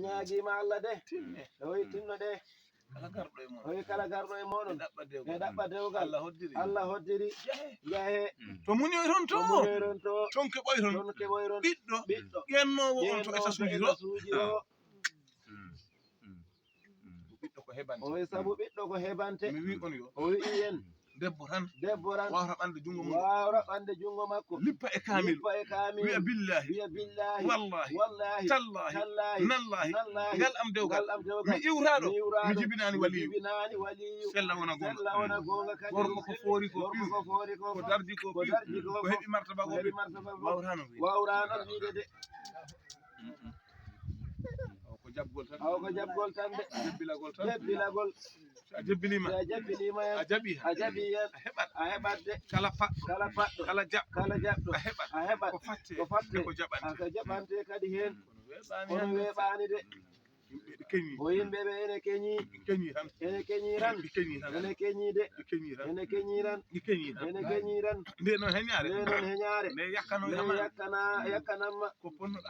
ñaagima Allah de oyi tinno de oyi kala garɗo e moɗon e ɗaɓɓa dewgal Allah hoddiri jahe to muñoyron to ton keɓoyron ton keɓoyron ɓiɗɗo ɓiɗɗo ƴennowo on to ƴennowo état suuji ɗo ɓiɗɗo ko heɓante oyi sabu ɓiɗɗo ko heɓante mi wi on yo o wi'i en debbo tan wawata ɓande jungo mum wawra ɓande jungo makko lippa e kamil wiya billahi wallahi tallahi nallahi ngal am dewgal mi iwraɗo mi jibinani waliyu sella wona gonga gorko ko foori ko ko darji ko ko heɓi martaba ko wawrano wiide de ko jaɓgol tan aw ko jaɓgol tan de jebbilagol a jebbilima a jaɓi hen a heɓat de kala paɗɗo kala jaɓɗo a heɓat ko fatte ko jaɓante kadi hen kono weeɓani de o yimɓeɓe ene keñi ran nde noon heñare nde yakkanamma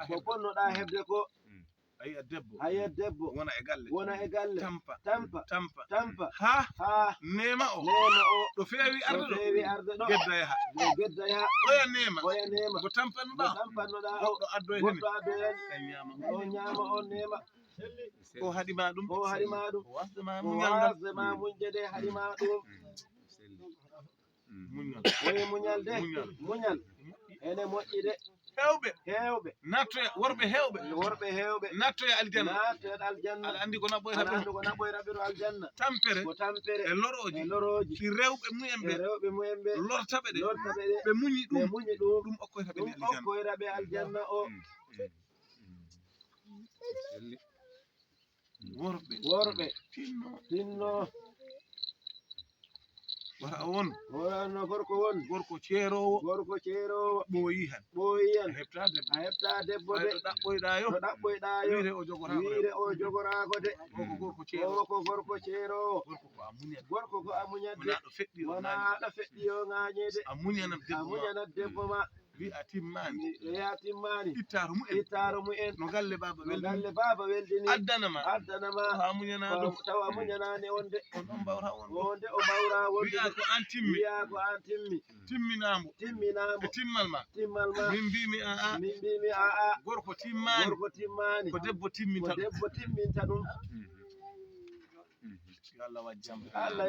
ko ponnoɗa hebde ko ayiya debbo wona e galle tampa ha nema o ɗo feewi arde ɗo gedda yaha oya nema ko tampannoɗa goɗɗo addoy hen o ñaama on nema o haɗima ɗum o wasdema muñde de haɗima ɗum oyi muñal de muñal ene moƴƴi de hewɓe nattoya worɓe hewɓe nattoya aljanna aɗa andi ko naɓɓoyraɓiro aljanna tampere e loroji ɗi rewɓe mumen ɓe lortaɓe ɗe ɓe muñi ɗum okkoyraɓe aljanna o worɓe tinno wara won no gorko ceerowo ɓooyi han a heɓta debbo de to ɗaɓɓoyɗa yo wiire o jogorako de ko gorko ceerowo gorko ko a muñat de wona ɗo feɗɗi yo ŋañede a muñanat debbo ma wi'a timmani ittaro mu'en no galle baba weldini addanama tawa muñanani on de on mbawra on o mbawra wonde wi'a ko an timmi timminamo e timmal ma min mbimi aa gorko timmani ko debbo timminta ɗum yo Allah wajjam Allah